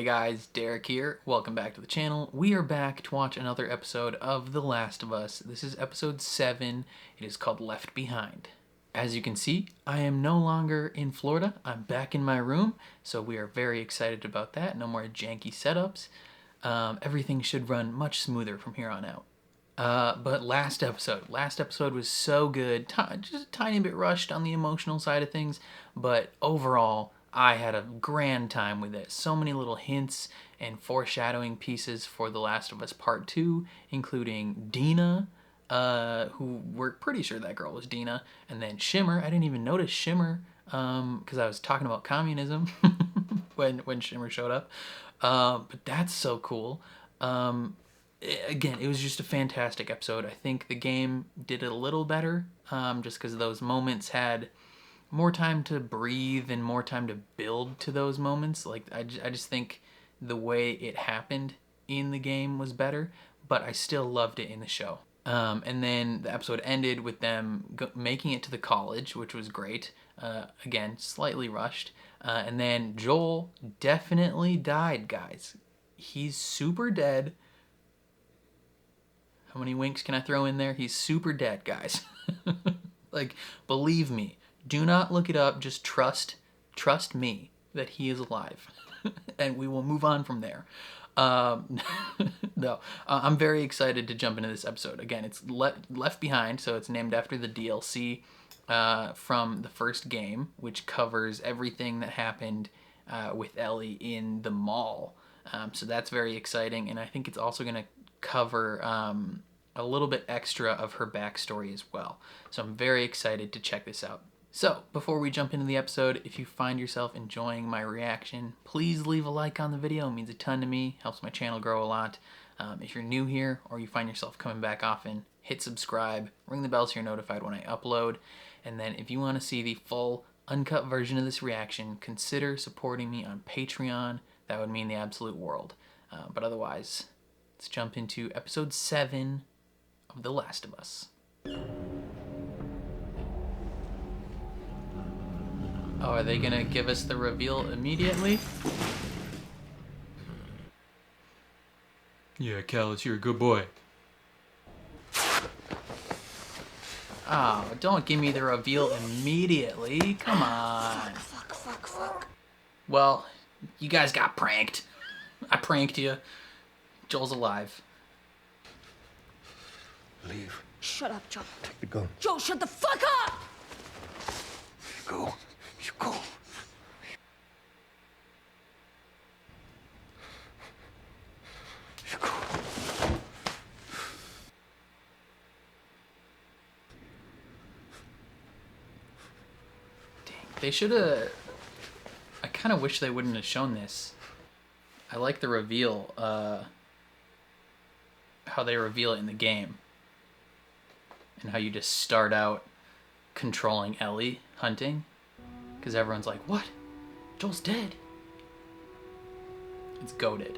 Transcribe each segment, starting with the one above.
guys, Derek here. Welcome back to the channel. We are back to watch another episode of The Last of Us. This is episode 7. It is called Left Behind. As you can see, I am no longer in Florida. I'm back in my room, so we are very excited about that. No more janky setups. Everything should run much smoother from here on out. But last episode was so good. Just a tiny bit rushed on the emotional side of things, but overall, I had a grand time with it. So many little hints and foreshadowing pieces for The Last of Us Part 2, including Dina, who we're pretty sure that girl was Dina, and then Shimmer. I didn't even notice Shimmer, because I was talking about communism when Shimmer showed up. But that's so cool. Again, it was just a fantastic episode. I think the game did it a little better, just because those moments had more time to breathe and more time to build to those moments. Like, I just think the way it happened in the game was better, but I still loved it in the show. And then the episode ended with them making it to the college, which was great. Again, slightly rushed. And then Joel definitely died, guys. He's super dead. How many winks can I throw in there? He's super dead, guys. Like, believe me. Do not look it up. Just trust me that he is alive. And we will move on from there. No, I'm very excited to jump into this episode. Again, it's Left Behind, so it's named after the DLC from the first game, which covers everything that happened with Ellie in the mall. So that's very exciting, and I think it's also going to cover a little bit extra of her backstory as well. So I'm very excited to check this out. So, before we jump into the episode, if you find yourself enjoying my reaction, please leave a like on the video. It means a ton to me, helps my channel grow a lot. If you're new here or you find yourself coming back often, hit subscribe, ring the bell so you're notified when I upload. And then if you want to see the full, uncut version of this reaction, consider supporting me on Patreon. That would mean the absolute world. But otherwise, let's jump into episode 7 of The Last of Us. Oh, are they gonna give us the reveal immediately? Yeah, Callus, you're a good boy. Oh, don't give me the reveal immediately. Come on. Fuck. Well, you guys got pranked. I pranked you. Joel's alive. Leave. Shut up, Joel. Take the gun. Joel, shut the fuck up! Go. You go. You go. Dang, they should have... I kind of wish they wouldn't have shown this. I like the reveal, how they reveal it in the game. And how you just start out controlling Ellie hunting. Because everyone's like, what? Joel's dead. It's goated.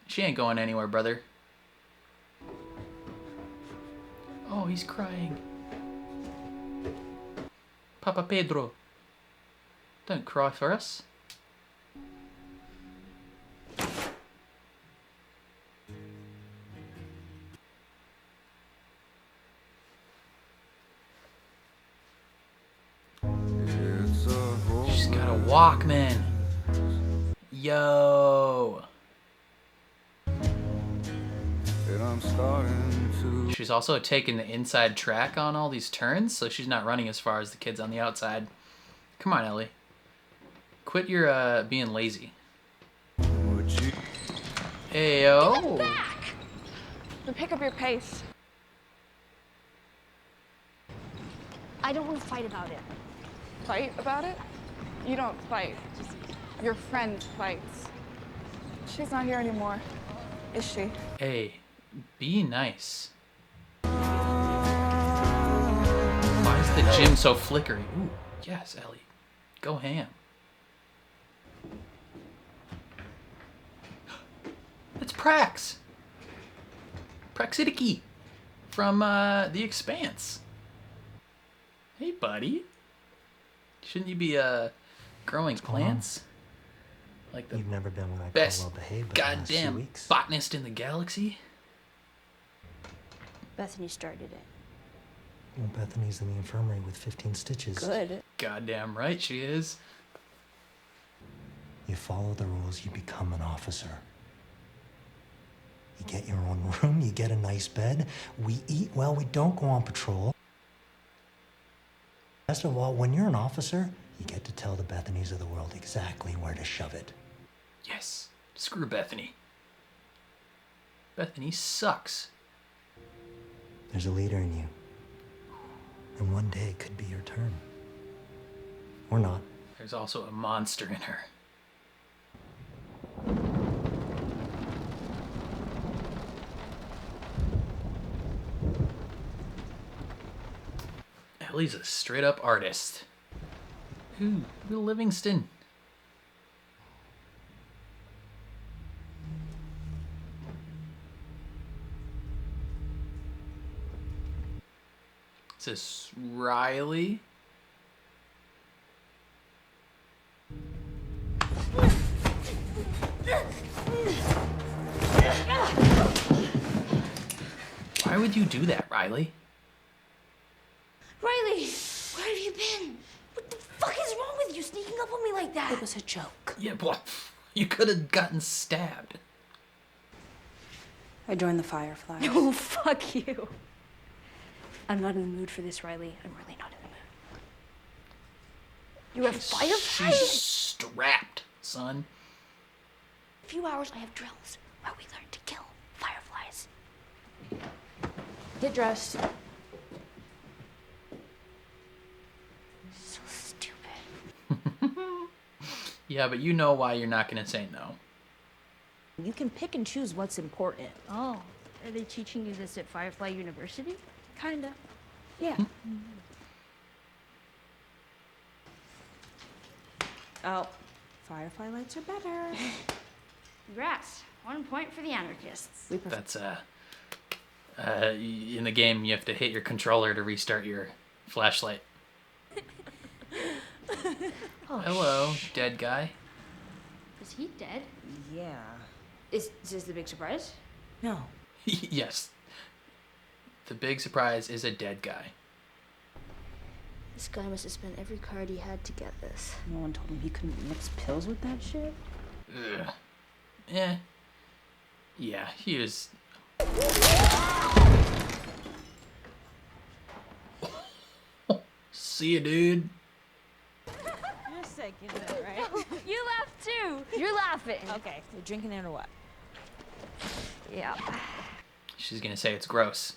She ain't going anywhere, brother. Oh, he's crying. Papa Pedro. Don't cry for us. She's got a Walkman. Yo. She's also taking the inside track on all these turns, so she's not running as far as the kids on the outside. Come on, Ellie. Quit your being lazy. Ayo. Back! And pick up your pace. I don't want to fight about it. Fight about it? You don't fight. Just your friend fights. She's not here anymore, is she? Hey, be nice. Why is the gym so flickery? Ooh, yes, Ellie. Go ham. It's Prax. Praxidiki from The Expanse. Hey, buddy. Shouldn't you be growing plants? Like the You've never been what I call best well behaved, but the last 2 goddamn weeks. botanist in the galaxy. Bethany started it. Well, Bethany's in the infirmary with 15 stitches. Good. Goddamn right she is. You follow the rules, you become an officer. You get your own room, you get a nice bed. We eat well, we don't go on patrol. Best of all, when you're an officer, you get to tell the Bethanys of the world exactly where to shove it. Yes. Screw Bethany. Bethany sucks. There's a leader in you. And one day it could be your turn. Or not. There's also a monster in her. Ellie's a straight up artist. Ooh, Will Livingston. Is this Riley? Why would you do that, Riley? Riley, where have you been? What the fuck is wrong with you sneaking up on me like that? It was a joke. Yeah, boy, you could have gotten stabbed. I joined the Fireflies. Oh, fuck you. I'm not in the mood for this, Riley. I'm really not in the mood. You have fireflies? She's strapped, son. In a few hours, I have drills where we learn to kill fireflies. Get dressed. So stupid. Yeah, but you know why you're not gonna say no. You can pick and choose what's important. Oh, are they teaching you this at Firefly University? Kinda. Yeah. Oh, Firefly lights are better. Congrats. 1 point for the anarchists. We prefer. That's in the game you have to hit your controller to restart your flashlight. Hello, dead guy. Is he dead? Yeah. Is this the big surprise? No. Yes. The big surprise is a dead guy. This guy must have spent every card he had to get this. No one told him he couldn't mix pills with that shit. Ugh. Eh. Yeah, he is. See ya, dude. You're sick, you know, right? You laughed too. You're laughing. Okay. You're drinking it or what? Yeah. She's gonna say it's gross.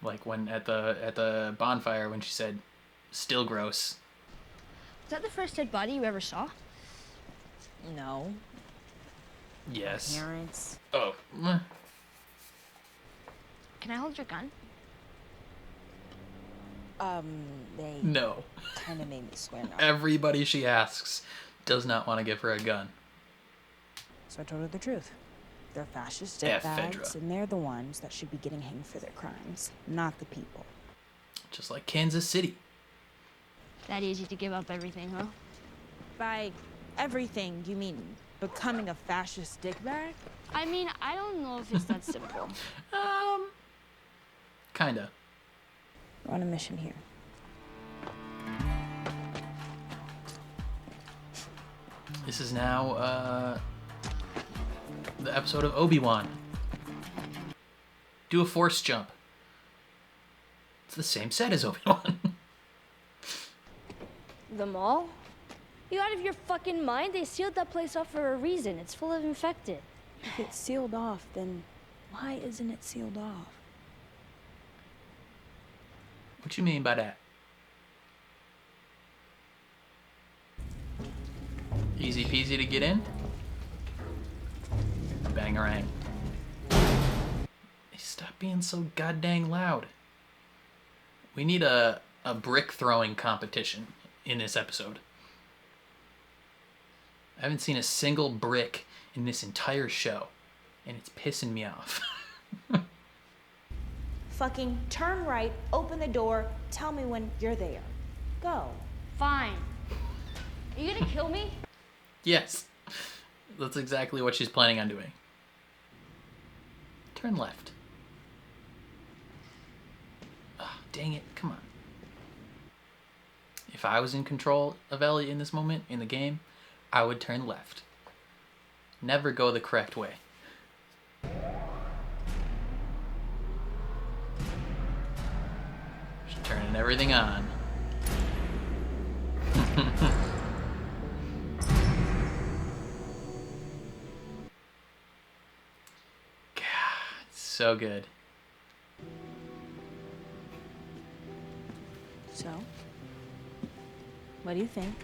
Like when at the bonfire when she said, "Still gross." Is that the first dead body you ever saw? No. Yes. Parents. Oh. Meh. Can I hold your gun? They No. kind of made me swear no. Everybody she asks does not want to give her a gun. So I told her the truth. They're fascist Yeah, dickbags, Fedra. and they're the ones that should be getting hanged for their crimes, not the people. Just like Kansas City. That easy to give up everything, huh? By everything, you mean becoming a fascist dickbag? I mean, I don't know if it's that simple. Kinda. We're on a mission here. This is now, the episode of Obi-Wan. Do a force jump. It's the same set as Obi-Wan. The mall? You out of your fucking mind? They sealed that place off for a reason. It's full of infected. If it's sealed off, then why isn't it sealed off? What you mean by that? Easy peasy to get in? Bangarang. Hey, stop being so goddamn loud. We need a brick throwing competition in this episode. I haven't seen a single brick in this entire show, and it's pissing me off. Fucking turn right, open the door, tell me when you're there. Go. Fine. Are you gonna kill me? Yes. That's exactly what she's planning on doing. Turn left. Ah, dang it. Come on. If I was in control of Ellie in this moment in the game, I would turn left. Never go the correct way. Just turning everything on. God, so good. So, what do you think?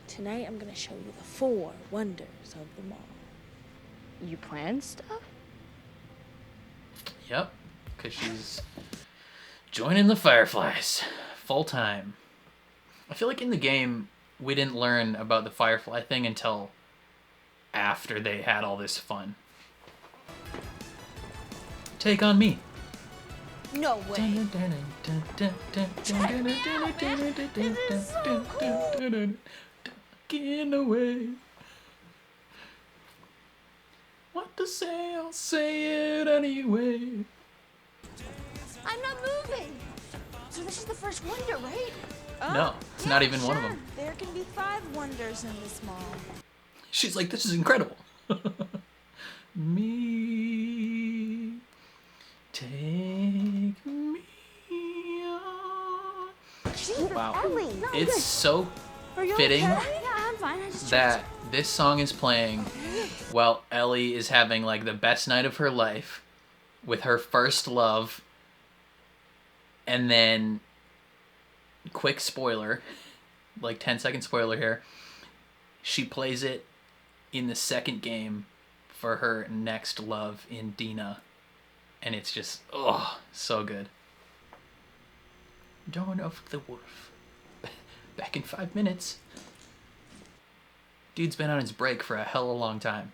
Tonight I'm gonna show you the 4 wonders of the mall. You plan stuff? Yep, because she's joining the Fireflies full time. I feel like in the game, we didn't learn about the Firefly thing until after they had all this fun. Take on me. No way. Get away. What to say, I'll say it anyway. I'm not moving. So this is the first wonder, right? No, it's not even one of Sure. them. There can be 5 wonders in this mall. She's like, this is incredible. Me, take me on. Jesus, Wow. Ellie. No, It's so Are you fitting okay? Yeah, I'm fine. I just that this song is playing while Ellie is having like the best night of her life with her first love. And then, quick spoiler, like 10-second spoiler here, she plays it in the second game for her next love in Dina. And it's just, oh, so good. Dawn of the Wolf. Back in 5 minutes. Dude's been on his break for a hell of a long time.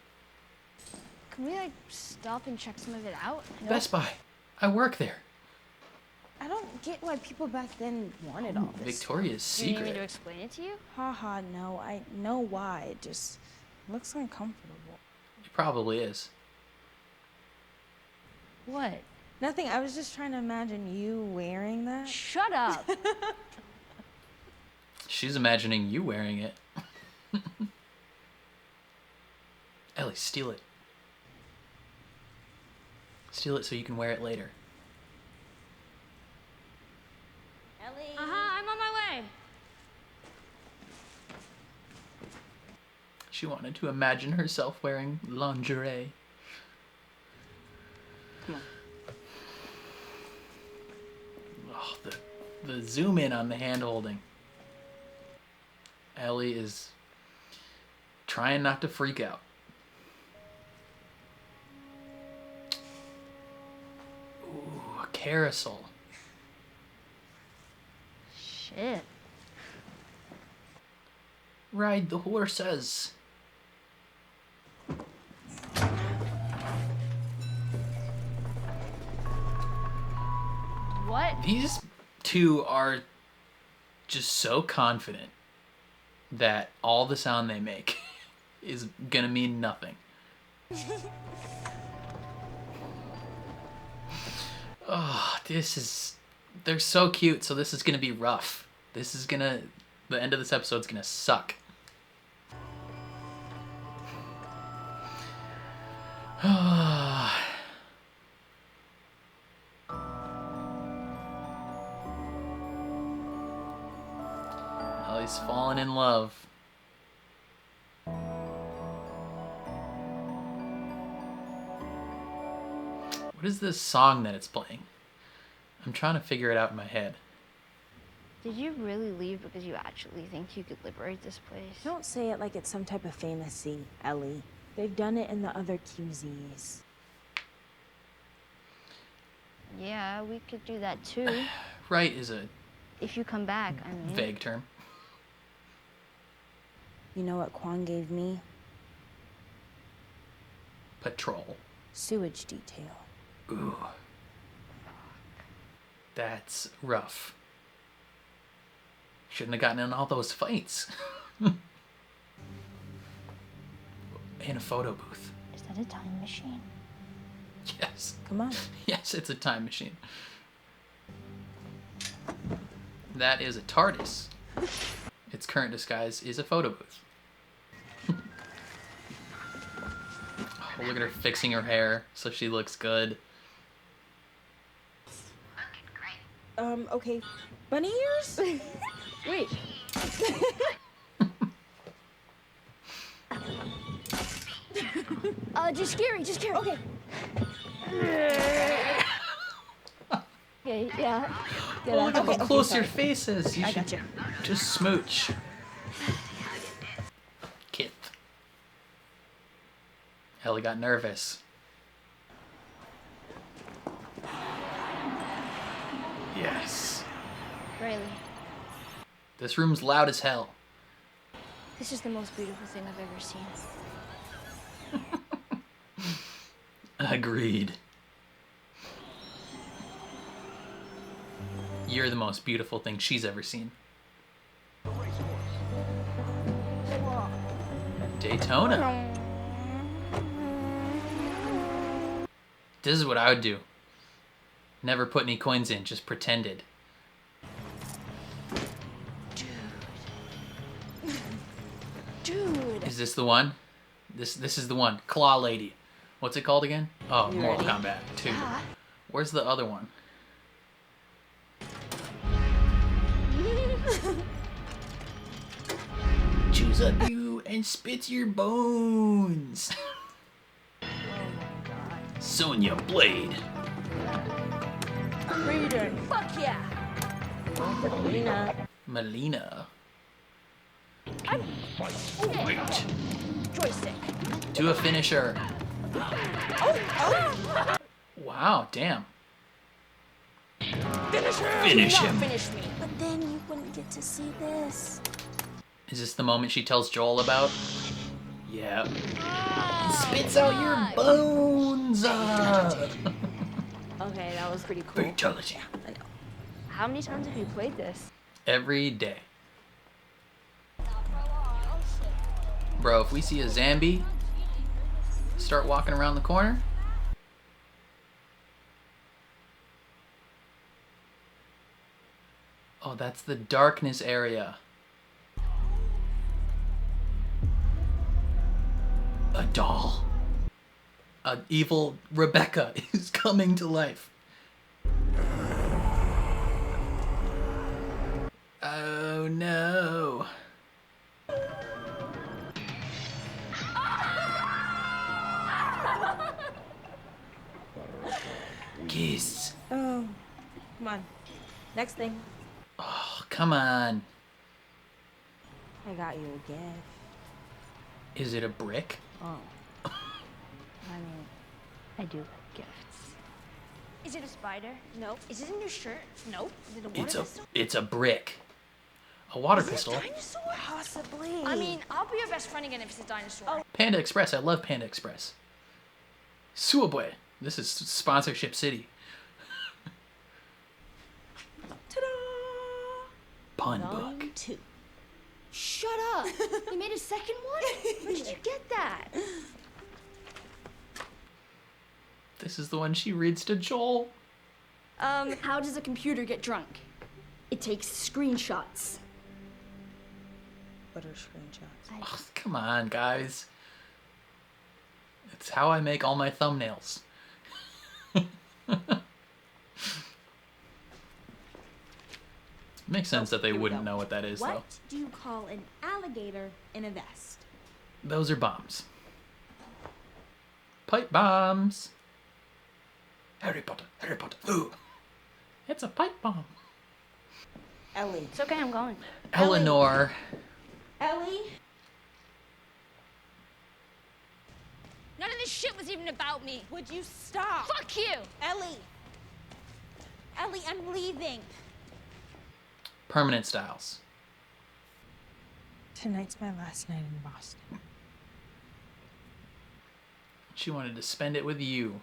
Can we like stop and check some of it out? No? Best Buy. I work there. I don't get why people back then wanted all this. Victoria's Do you need me to Secret. explain it to you? Haha, no. I know why. It just looks uncomfortable. It probably is. What? Nothing. I was just trying to imagine you wearing that. Shut up. She's imagining you wearing it. Ellie, steal it. Steal it so you can wear it later. Ellie. I'm on my way. She wanted to imagine herself wearing lingerie. Come on. Oh, the zoom in on the hand holding. Ellie is trying not to freak out. Ooh, a carousel. Shit. Ride the horses. What? These two are just so confident that all the sound they make is gonna mean nothing. Oh, they're so cute, so this is gonna be rough. The end of this episode's gonna suck. Ellie's fallen in love. What is this song that it's playing? I'm trying to figure it out in my head. Did you really leave because you actually think you could liberate this place? Don't say it like it's some type of famous scene, Ellie. They've done it in the other QZs. Yeah, we could do that too. Right is a If you come back, I mean. vague term. You know what Quan gave me? Patrol. Sewage detail. Ooh. That's rough. Shouldn't have gotten in all those fights. In a photo booth. Is that a time machine? Yes. Come on. Yes, it's a time machine. That is a TARDIS. Its current disguise is a photo booth. Oh, look at her fixing her hair so she looks good. Okay. Bunny ears? Wait. Just scary, just scary. Okay. Okay, yeah. Oh, look at how okay, close sorry. your face is. You I should gotcha. just smooch. Kith. Ellie got nervous. Yes. Riley, This room's loud as hell. this is the most beautiful thing I've ever seen. Agreed. You're the most beautiful thing she's ever seen. Daytona. This is what I would do. Never put any coins in, just pretended. Dude. Is this the one? This is the one. Claw Lady. What's it called again? Oh, You Mortal ready? Kombat 2. Where's the other one? Chews up you and spits your bones. Sonya Blade. Fuck yeah. Lena. Melina. Oh, Wait. joystick. To a finisher. Wow, damn. Finish him. Finish me. But then you wouldn't get to see this. Is this the moment she tells Joel about? Yeah. Spits out your bones. Okay, that was pretty cool. Fatality. How many times have you played this? Every day. Bro, if we see a Zambi start walking around the corner. Oh, that's the darkness area. A doll. An evil Rebecca is coming to life. Oh no. Kiss. Oh. Come on. Next thing. Oh, come on. I got you a gift. Is it a brick? Oh. I mean, I do like gifts. Is it a spider? Nope. Is it in your shirt? Nope. Is it a water pistol? It's a brick. A water pistol. Dinosaur? Possibly. I mean, I'll be your best friend again if it's a dinosaur. Panda Express. I love Panda Express. Suabue. This is sponsorship city. Ta-da! Pun book. Volume 2. Shut up! You made a second one? Where did you get that? This is the one she reads to Joel. How does a computer get drunk? It takes screenshots. What are screenshots? Oh, come on, guys. It's how I make all my thumbnails. Makes sense that they Here we wouldn't go. know what that is, though. What do you call an alligator in a vest? Those are bombs. Pipe bombs. Harry Potter, Harry Potter. Ooh. It's a pipe bomb. Ellie. It's okay, I'm going. Eleanor. Ellie? None of this shit was even about me. Would you stop? Fuck you! Ellie! Ellie, I'm leaving. Permanent Styles. Tonight's my last night in Boston. She wanted to spend it with you.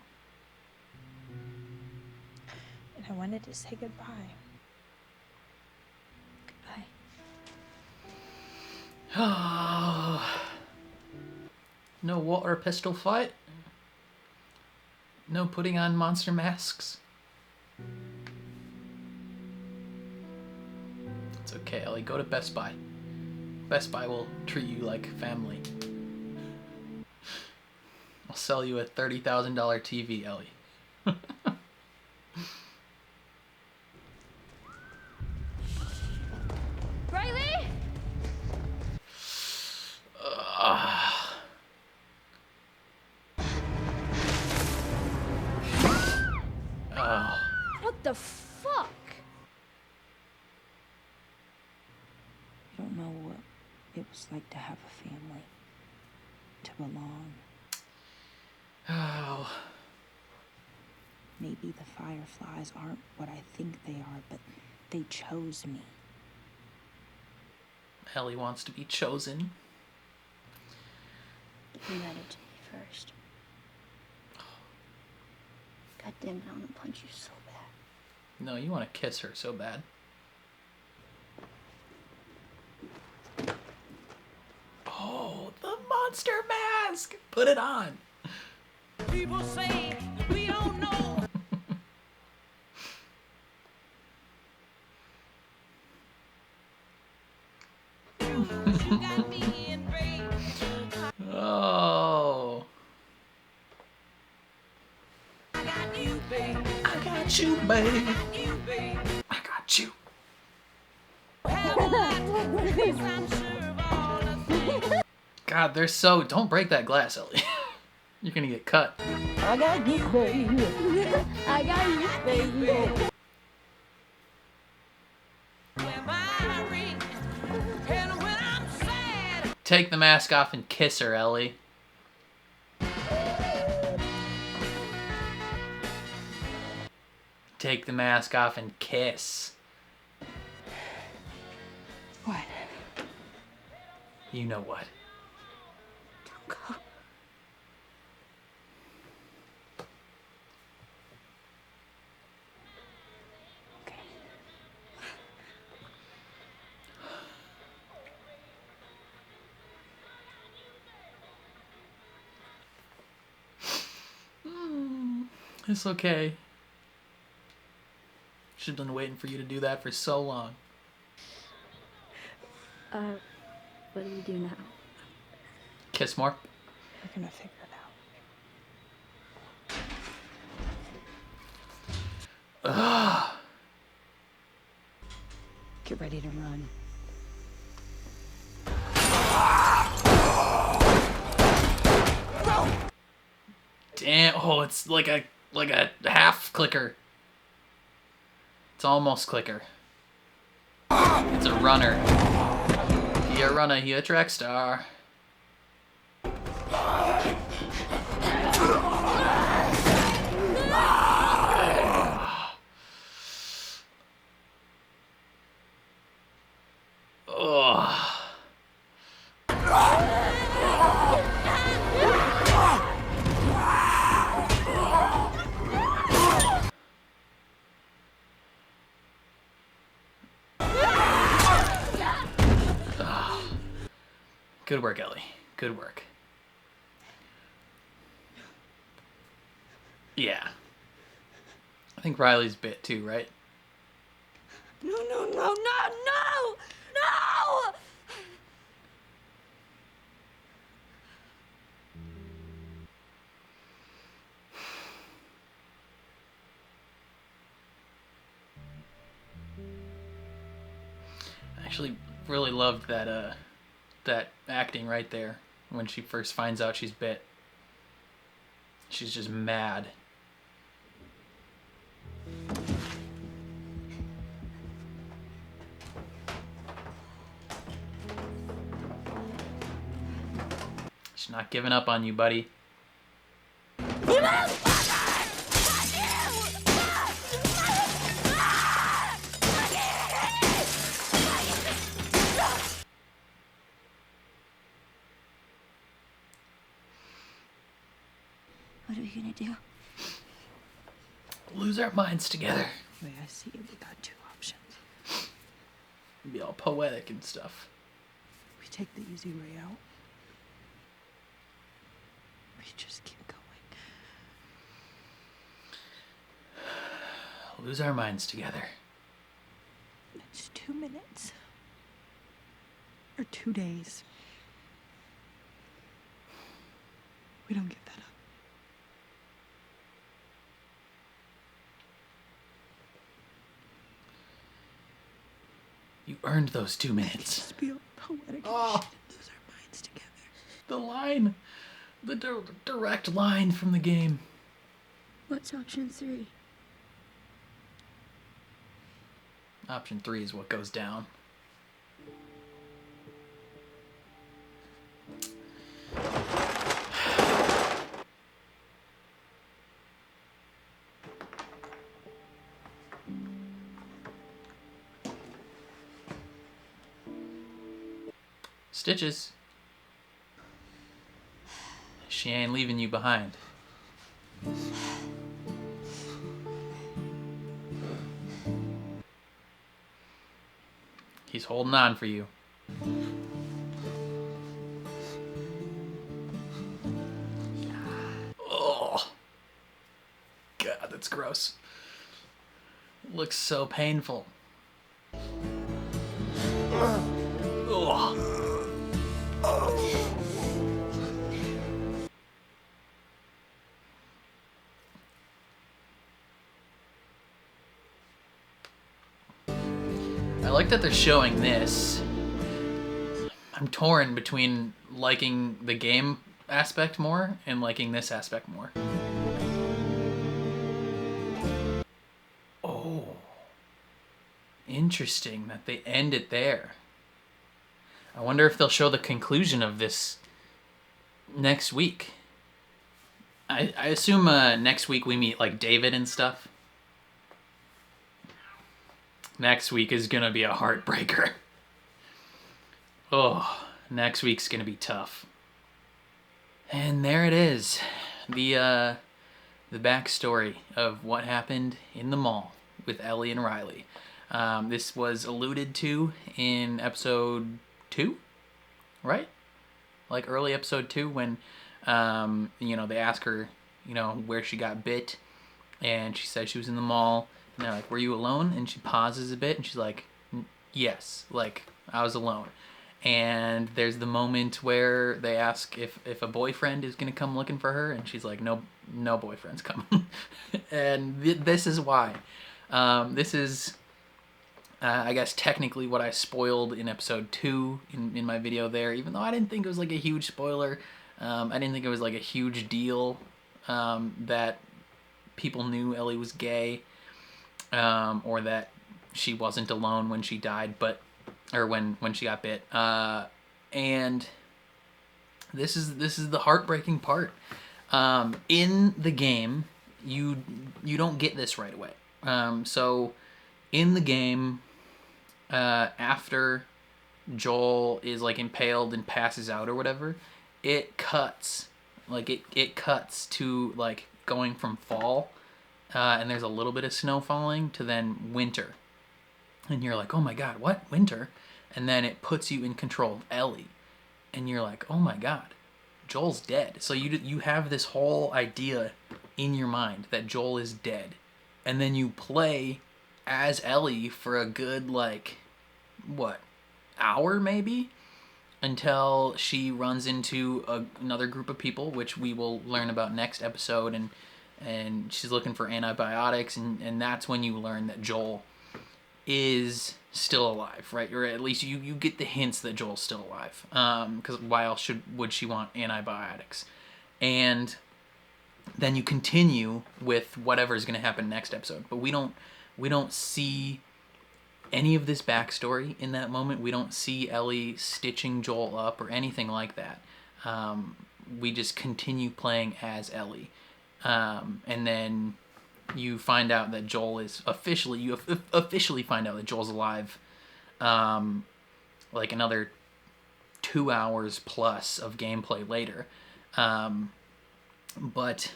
And I wanted to say goodbye. Goodbye. No water pistol fight. No putting on monster masks. It's okay, Ellie. Go to Best Buy. Best Buy will treat you like family. I'll sell you a $30,000 TV, Ellie. Riley? Oh. What the fuck? You don't know what it was like to have a family, to belong. Oh. Maybe the Fireflies aren't what I think they are, but they chose me. Ellie wants to be chosen. You read it to me first. God damn it, I want to punch you so bad. No, you want to kiss her so bad. Oh, the monster mask! Put it on! People say we don't know. You got me enraged. Oh. I got you, babe. I got you, babe. You, babe. I got you. Have a lot. Yes, I'm sure of all the things. God, they're so... Don't break that glass, Ellie. You're gonna get cut. I got you, baby. I got you, baby. When my ring, and when I'm sad. Take the mask off and kiss her, Ellie. Take the mask off and kiss. What? You know what. Don't go. Okay. It's okay. She's been waiting for you to do that for so long. What do we do now? Kiss more. We're gonna figure it out. Ugh. Get ready to run. Damn. Oh, it's like a half clicker. It's almost clicker. It's a runner. He a runner, he a track star. Oh. Good work, Ellie. Good work. Yeah. I think Riley's bit too, right? No, no, no, no, no! No! I actually really loved that that acting right there when she first finds out she's bit. She's just mad. She's not giving up on you, buddy. What are we gonna do? Lose our minds together. The way I see it, we got two options. Be all poetic and stuff. We take the easy way out. We just keep going. Lose our minds together. It's 2 minutes. Or 2 days. We don't give that up. You earned those 2 minutes. Just be all poetic Oh. and shit and lose our minds together. The line. The direct line from the game. What's option 3? Option 3 is what goes down. Stitches. She ain't leaving you behind. He's holding on for you. Oh. God, that's gross. Looks so painful. Ugh. I like that they're showing this. I'm torn between liking the game aspect more and liking this aspect more. Oh. Interesting that they end it there. I wonder if they'll show the conclusion of this next week. I assume next week we meet like David and stuff. Next week is gonna be a heartbreaker. Oh, next week's gonna be tough. And there it is. The backstory of what happened in the mall with Ellie and Riley. This was alluded to in episode 2, right? Like early episode 2 when, they ask her, where she got bit. And she said she was in the mall. And they're like, were you alone? And she pauses a bit and she's like, yes, like I was alone. And there's the moment where they ask if a boyfriend is going to come looking for her. And she's like, no boyfriend's coming. And this is why. This is, I guess, technically what I spoiled in episode 2 in my video there. Even though I didn't think it was like a huge spoiler. I didn't think it was like a huge deal that people knew Ellie was gay. Or that she wasn't alone when she died, or when she got bit. And this is the heartbreaking part. In the game, you don't get this right away. So in the game, after Joel is like impaled and passes out or whatever, it cuts to like going from fall. And there's a little bit of snow falling to then winter. And you're like, oh my god, what? Winter? And then it puts you in control of Ellie. And you're like, oh my god, Joel's dead. So you have this whole idea in your mind that Joel is dead. And then you play as Ellie for a good, hour maybe? Until she runs into another group of people, which we will learn about next episode, and she's looking for antibiotics, and that's when you learn that Joel is still alive, right? Or at least you get the hints that Joel's still alive. Because why else would she want antibiotics? And then you continue with whatever's going to happen next episode. But we don't see any of this backstory in that moment. We don't see Ellie stitching Joel up or anything like that. We just continue playing as Ellie. And then you find out that Joel is officially find out that Joel's alive, like another 2 hours plus of gameplay later. But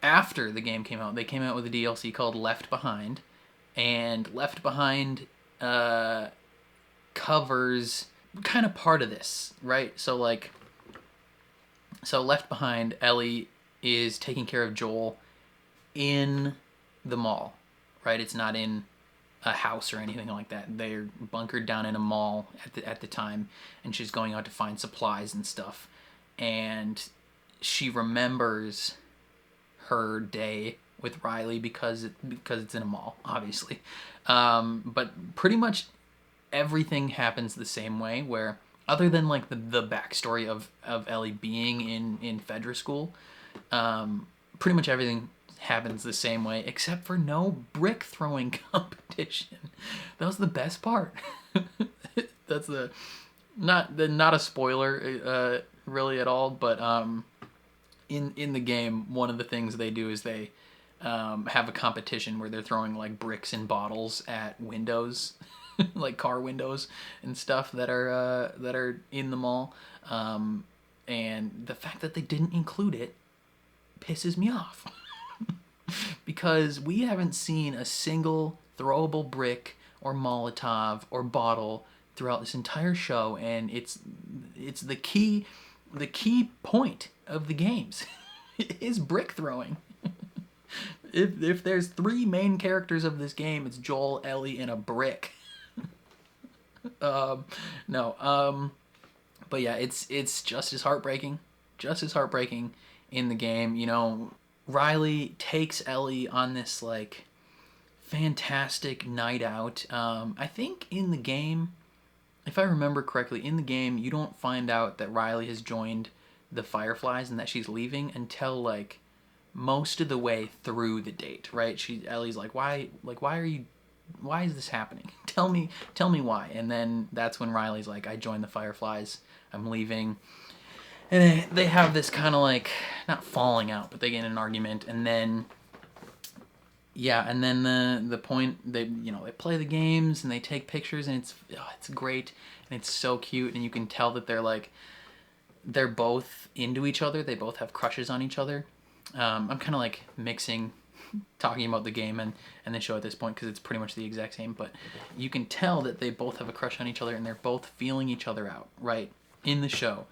after the game came out, they came out with a DLC called Left Behind, and Left Behind covers kind of part of this, right? So like, so Left Behind, Ellie is taking care of Joel in the mall, right? It's not in a house or anything like that. They're bunkered down in a mall at the time, and she's going out to find supplies and stuff. And she remembers her day with Riley because it's in a mall, obviously. But pretty much everything happens the same way, where other than like the backstory of Ellie being in Fedra school, pretty much everything happens the same way, except for no brick throwing competition. That was the best part. That's not a spoiler really at all, but in the game, one of the things they do is they have a competition where they're throwing like bricks and bottles at windows, like car windows and stuff that are in the mall. And the fact that they didn't include it pisses me off. Because we haven't seen a single throwable brick or Molotov or bottle throughout this entire show, and it's the key point of the games is brick throwing. If there's 3 main characters of this game, it's Joel, Ellie, and a brick. But yeah, it's just as heartbreaking in the game. You know, Riley takes Ellie on this like fantastic night out. I think in the game, if I remember correctly, in the game you don't find out that Riley has joined the Fireflies and that she's leaving until like most of the way through the date, right? Ellie's like, why is this happening? Tell me why. And then that's when Riley's like, I joined the Fireflies, I'm leaving. And they have this kind of like, not falling out, but they get in an argument, and then the point, they play the games and they take pictures, and it's great and it's so cute, and you can tell that they're both into each other. They both have crushes on each other. I'm kind of like mixing talking about the game and the show at this point because it's pretty much the exact same, but you can tell that they both have a crush on each other and they're both feeling each other out, right, in the show.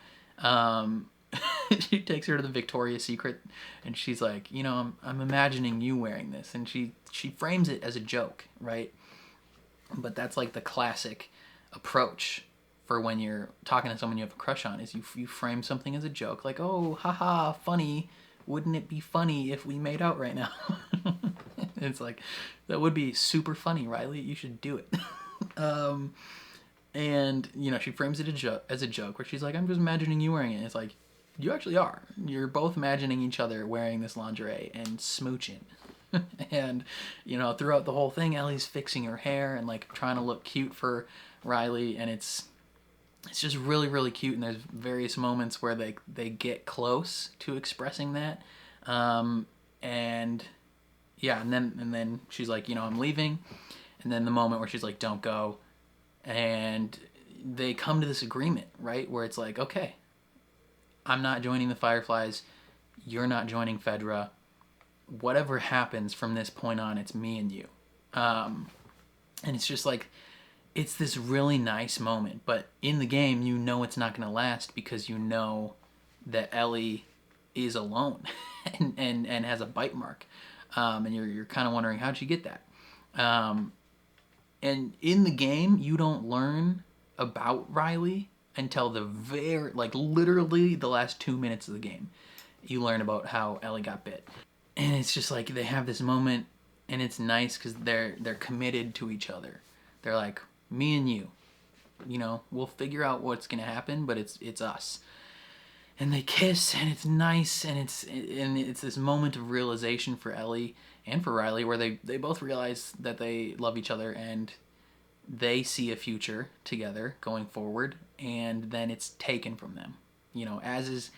She takes her to the Victoria's Secret and she's like, I'm imagining you wearing this, and she frames it as a joke, right? But that's like the classic approach for when you're talking to someone you have a crush on, is you frame something as a joke, like, oh, haha, funny, wouldn't it be funny if we made out right now? It's like, that would be super funny, Riley, you should do it. And she frames it as a joke where she's like, I'm just imagining you wearing it. And it's like, you actually are. You're both imagining each other wearing this lingerie and smooching. And throughout the whole thing, Ellie's fixing her hair and like trying to look cute for Riley, and it's just really, really cute. And there's various moments where they get close to expressing that. And then she's like, I'm leaving. And then the moment where she's like, don't go. And they come to this agreement, right? Where it's like, okay, I'm not joining the Fireflies. You're not joining Fedra. Whatever happens from this point on, it's me and you. And it's just like, it's this really nice moment. But in the game, it's not going to last because that Ellie is alone and has a bite mark. And you're kind of wondering, how'd she get that? And in the game, you don't learn about Riley until literally the last 2 minutes of the game. You learn about how Ellie got bit. And it's just like, they have this moment, and it's nice because they're committed to each other. They're like, me and you, we'll figure out what's going to happen, but it's us. And they kiss, and it's nice, and it's this moment of realization for Ellie and for Riley, where they both realize that they love each other and they see a future together going forward, and then it's taken from them. As is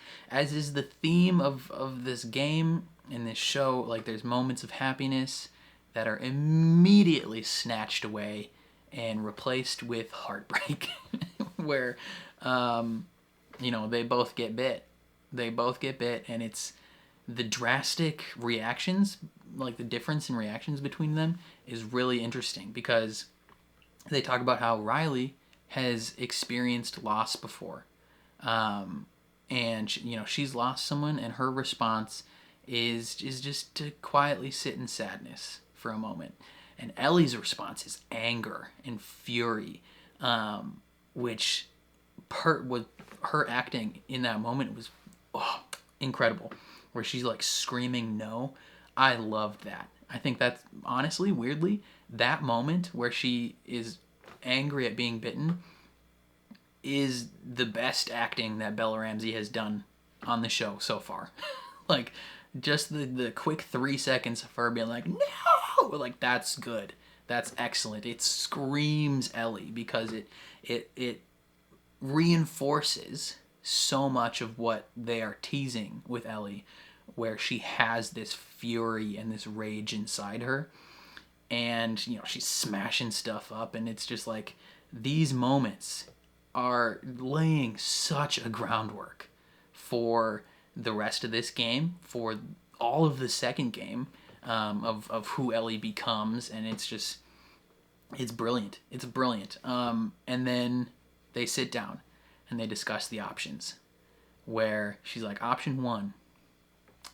the theme of this game and this show, like, there's moments of happiness that are immediately snatched away and replaced with heartbreak, where they both get bit. And it's the drastic reactions, like the difference in reactions between them is really interesting, because they talk about how Riley has experienced loss before. And she's lost someone, and her response is just to quietly sit in sadness for a moment. And Ellie's response is anger and fury, which with her acting in that moment was incredible, where she's like screaming no. I loved that. I think that's honestly, weirdly, that moment where she is angry at being bitten is the best acting that Bella Ramsey has done on the show so far. Like, just the quick 3 seconds of her being like, no! Like, that's good. That's excellent. It screams Ellie, because it reinforces so much of what they are teasing with Ellie, where she has this fury and this rage inside her. And, she's smashing stuff up, and it's just like, these moments are laying such a groundwork for the rest of this game, for all of the second game, of who Ellie becomes, and it's brilliant. It's brilliant. And then they sit down and they discuss the options, where she's like, option 1,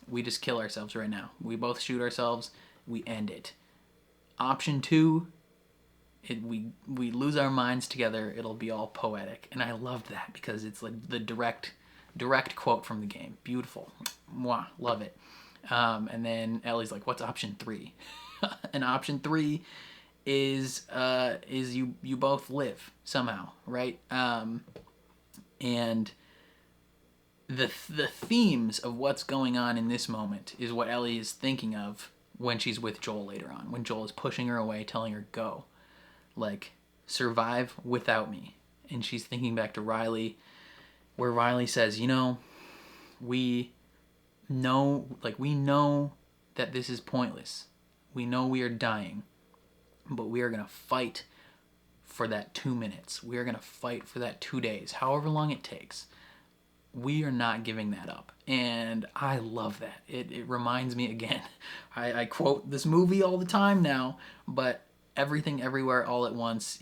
we just kill ourselves right now. We both shoot ourselves, we end it. Option 2, we lose our minds together, it'll be all poetic. And I loved that, because it's like the direct quote from the game. Beautiful. Mwah, love it. And then Ellie's like, what's option 3? And option 3 is you both live somehow, right? And the themes of what's going on in this moment is what Ellie is thinking of when she's with Joel later on, when Joel is pushing her away, telling her go, like, survive without me. And she's thinking back to Riley, where Riley says, we know that this is pointless. We know we are dying, but we are going to fight for that 2 minutes. We are going to fight for that 2 days, however long it takes. We are not giving that up. And I love that. It reminds me again. I quote this movie all the time now, but Everything Everywhere All at Once,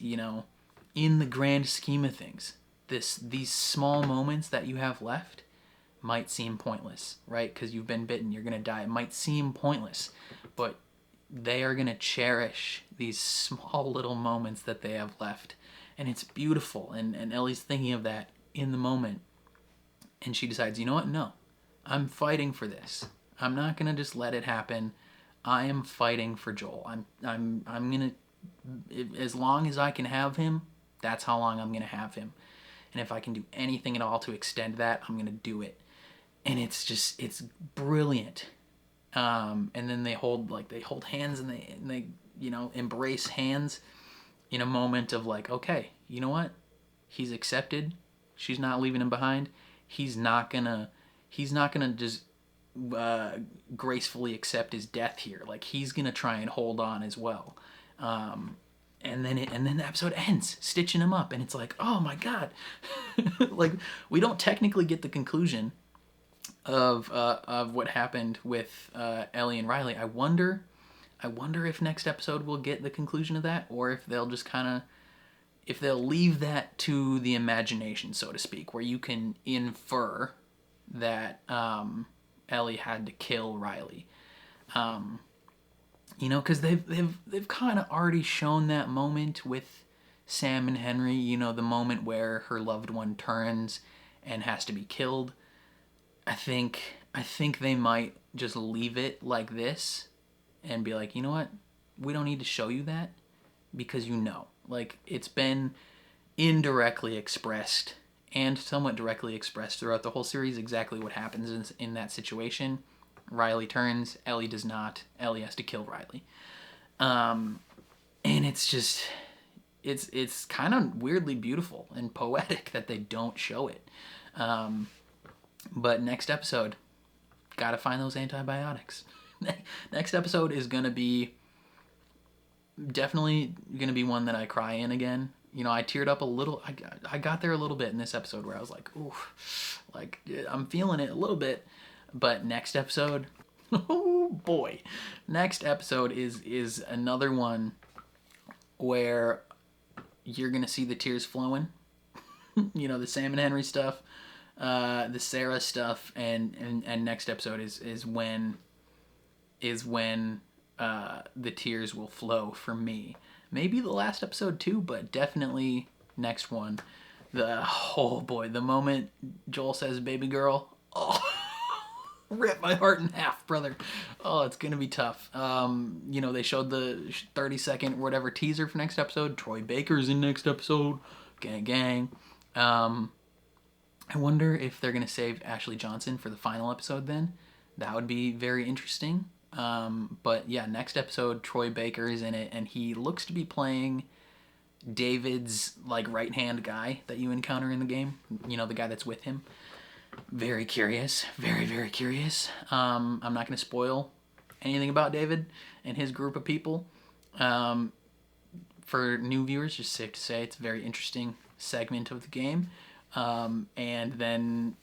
in the grand scheme of things, these small moments that you have left might seem pointless, right? Because you've been bitten, you're going to die. It might seem pointless, but they are going to cherish these small little moments that they have left. And it's beautiful. And Ellie's thinking of that in the moment. And she decides, you know what? No, I'm fighting for this. I'm not going to just let it happen. I am fighting for Joel. I'm going to, as long as I can have him, that's how long I'm going to have him. And if I can do anything at all to extend that, I'm going to do it. And it's brilliant. And then they hold hands, and they embrace hands in a moment of like, okay, you know what? He's accepted. She's not leaving him behind. He's not gonna just gracefully accept his death here. Like, he's gonna try and hold on as well. And then the episode ends stitching him up, and it's like, oh my god. Like, we don't technically get the conclusion of what happened with Ellie and Riley. I wonder if next episode we'll get the conclusion of that, or if they'll just if they'll leave that to the imagination, so to speak, where you can infer that Ellie had to kill Riley. Because they've kind of already shown that moment with Sam and Henry, the moment where her loved one turns and has to be killed. I think they might just leave it like this and be like, you know what? We don't need to show you that, because like, it's been indirectly expressed and somewhat directly expressed throughout the whole series exactly what happens in that situation. Riley turns, Ellie does not. Ellie has to kill Riley. And it's just, it's kind of weirdly beautiful and poetic that they don't show it. But next episode, gotta find those antibiotics. Next episode is gonna be definitely gonna be one that I cry in again. I teared up a little. I got there a little bit in this episode where I was like, ooh, like, I'm feeling it a little bit. But next episode, oh boy, next episode is another one where you're gonna see the tears flowing. You know, the Sam and Henry stuff, the Sarah stuff, and next episode is when the tears will flow for me. Maybe the last episode too, but definitely next one. Oh boy, the moment Joel says "baby girl," oh, rip my heart in half, brother. Oh, it's gonna be tough. You know, they showed the 30-second whatever teaser for next episode. Troy Baker's in next episode. Gang, gang. I wonder if they're gonna save Ashley Johnson for the final episode. Then that would be very interesting. But yeah, next episode, Troy Baker is in it, and he looks to be playing David's like right-hand guy that you encounter in the game. You know, the guy that's with him. Very curious. Very, very curious. I'm not going to spoil anything about David and his group of people. For new viewers, just safe to say it's a very interesting segment of the game. And then,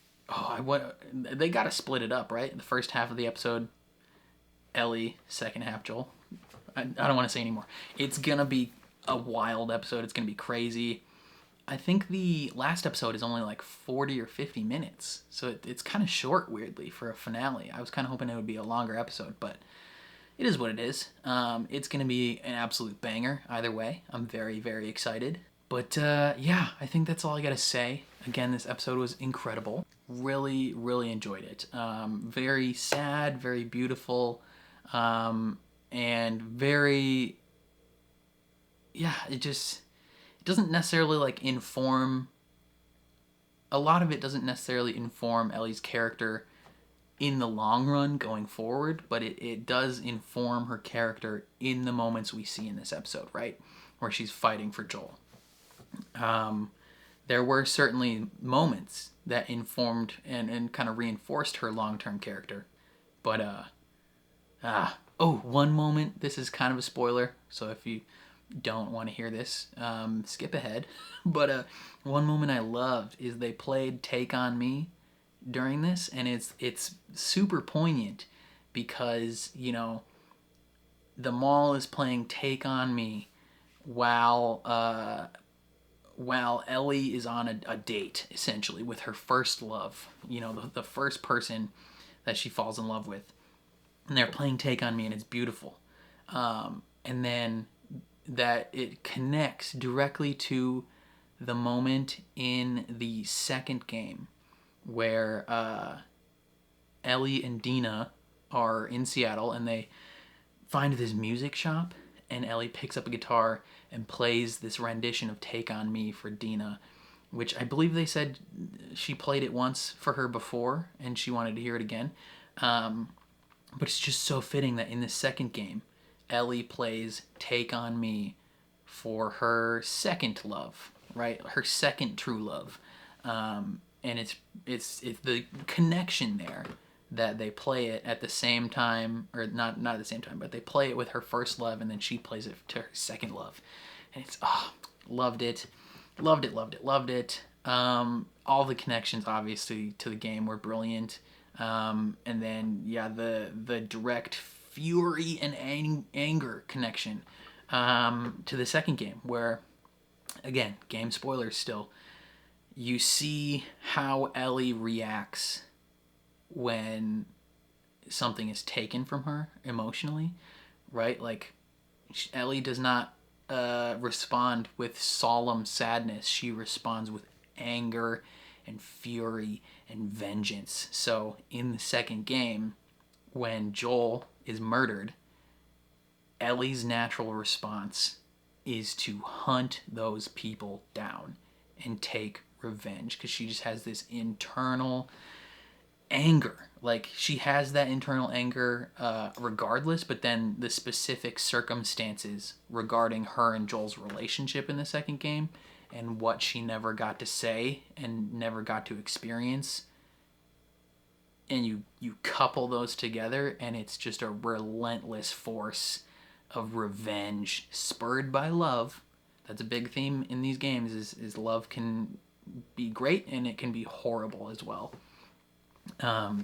they got to split it up, right? The first half of the episode, Ellie, second half, Joel. I don't want to say anymore. It's going to be a wild episode. It's going to be crazy. I think the last episode is only like 40 or 50 minutes. So it's kind of short, weirdly, for a finale. I was kind of hoping it would be a longer episode, but it is what it is. It's going to be an absolute banger either way. I'm very, very excited. But yeah, I think that's all I got to say. Again, this episode was incredible. Really, really enjoyed it. Very sad, very beautiful, and very... Yeah, it doesn't necessarily like inform, a lot of it doesn't necessarily inform Ellie's character in the long run going forward, but it does inform her character in the moments we see in this episode, right? Where she's fighting for Joel. There were certainly moments that informed and kind of reinforced her long-term character. But, one moment, this is kind of a spoiler, so if you don't want to hear this, skip ahead. But one moment I loved is they played Take On Me during this, and it's super poignant because, you know, the mall is playing Take On Me while Ellie is on a date, essentially, with her first love, you know, the first person that she falls in love with, and they're playing Take On Me, and it's beautiful. And then that it connects directly to the moment in the second game where Ellie and Dina are in Seattle and they find this music shop, and Ellie picks up a guitar and plays this rendition of Take On Me for Dina, which I believe they said she played it once for her before and she wanted to hear it again. But it's just so fitting that in the second game, Ellie plays Take On Me for her second love, right? Her second true love. And it's the connection there that they play it at the same time, or not at the same time, but they play it with her first love and then she plays it to her second love. And it's, loved it. Loved it. All the connections, obviously, to the game were brilliant. And then, yeah, the direct fury and anger connection to the second game, where, again, game spoilers still, you see how Ellie reacts when something is taken from her emotionally, right? Like, Ellie does not respond with solemn sadness. She responds with anger and fury and vengeance. So in the second game, when Joel is murdered, Ellie's natural response is to hunt those people down and take revenge, because she just has this internal anger. Like, she has that internal anger regardless, but then the specific circumstances regarding her and Joel's relationship in the second game and what she never got to say and never got to experience, and you couple those together, and it's just a relentless force of revenge spurred by love. That's a big theme in these games, is love can be great and it can be horrible as well.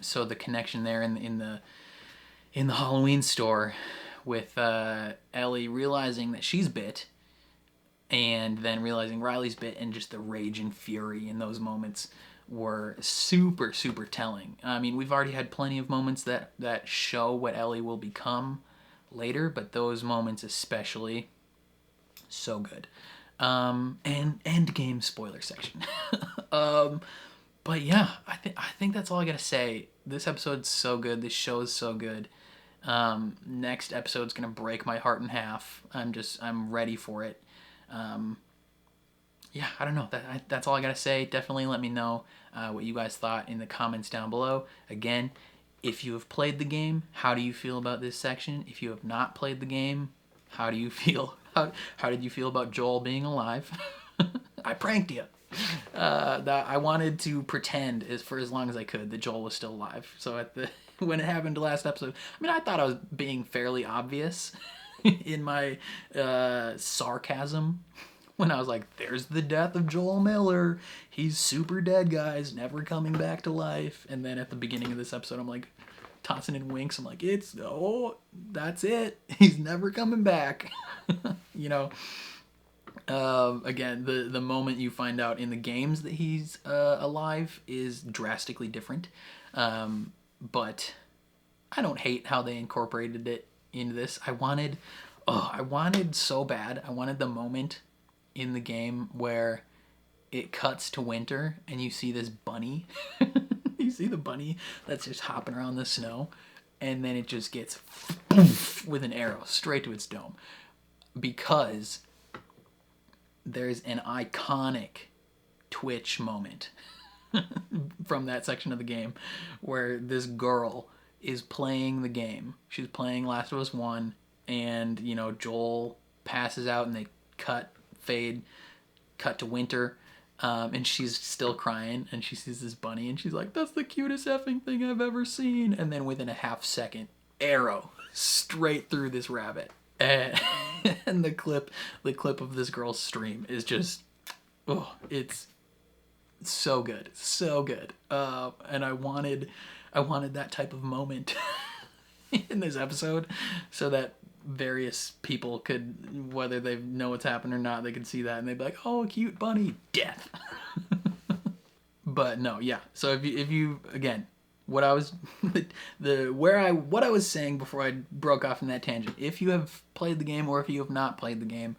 So the connection there in the Halloween store with Ellie realizing that she's bit, and then realizing Riley's bit, and just the rage and fury in those moments were super, super telling. I mean, we've already had plenty of moments that show what Ellie will become later, but those moments especially, so good. And end game spoiler section. But yeah, I think that's all I gotta say. This episode's so good. This show is so good. Next episode's gonna break my heart in half. I'm ready for it. Yeah, I don't know. That's all I gotta say. Definitely let me know what you guys thought in the comments down below. Again, if you have played the game, how do you feel about this section? If you have not played the game, how do you feel? How did you feel about Joel being alive? I pranked you. That I wanted to pretend for as long as I could that Joel was still alive. So when it happened last episode, I mean, I thought I was being fairly obvious in my sarcasm when I was like, "There's the death of Joel Miller. He's super dead, guys. Never coming back to life." And then at the beginning of this episode, I'm like tossing in winks. I'm like, that's it. He's never coming back. You know. Again, the moment you find out in the games that he's alive is drastically different. But I don't hate how they incorporated it into this. I wanted so bad. I wanted the moment in the game where it cuts to winter and you see this bunny. You see the bunny that's just hopping around the snow, and then it just gets with an arrow straight to its dome. Because there's an iconic Twitch moment from that section of the game where this girl is playing the game. She's playing Last of Us 1, and, you know, Joel passes out and they cut to winter, and she's still crying, and she sees this bunny, and she's like, "That's the cutest effing thing I've ever seen." And then within a half second, arrow straight through this rabbit. And the clip of this girl's stream is just, it's so good, so good. And I wanted that type of moment in this episode, so that various people could, whether they know what's happened or not, they could see that and they'd be like, "Oh, cute bunny, death." But no, yeah. So if you again, what I was what I was saying before I broke off in that tangent. If you have played the game or if you have not played the game,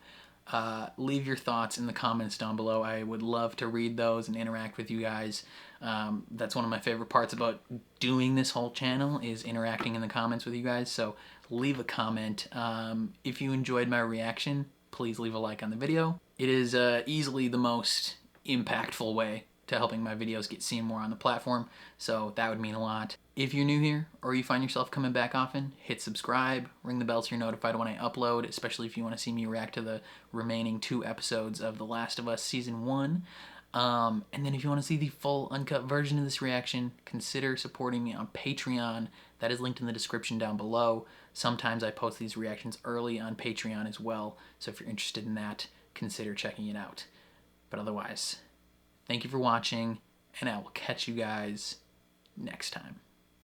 leave your thoughts in the comments down below. I would love to read those and interact with you guys. That's one of my favorite parts about doing this whole channel, is interacting in the comments with you guys. So leave a comment. If you enjoyed my reaction, please leave a like on the video. It is easily the most impactful way to helping my videos get seen more on the platform, so that would mean a lot. If you're new here, or you find yourself coming back often, hit subscribe, ring the bell so you're notified when I upload, especially if you want to see me react to the remaining 2 episodes of The Last of Us Season 1. And then if you want to see the full uncut version of this reaction, consider supporting me on Patreon. That is linked in the description down below. Sometimes I post these reactions early on Patreon as well, so if you're interested in that, consider checking it out. But otherwise, thank you for watching, and I will catch you guys next time.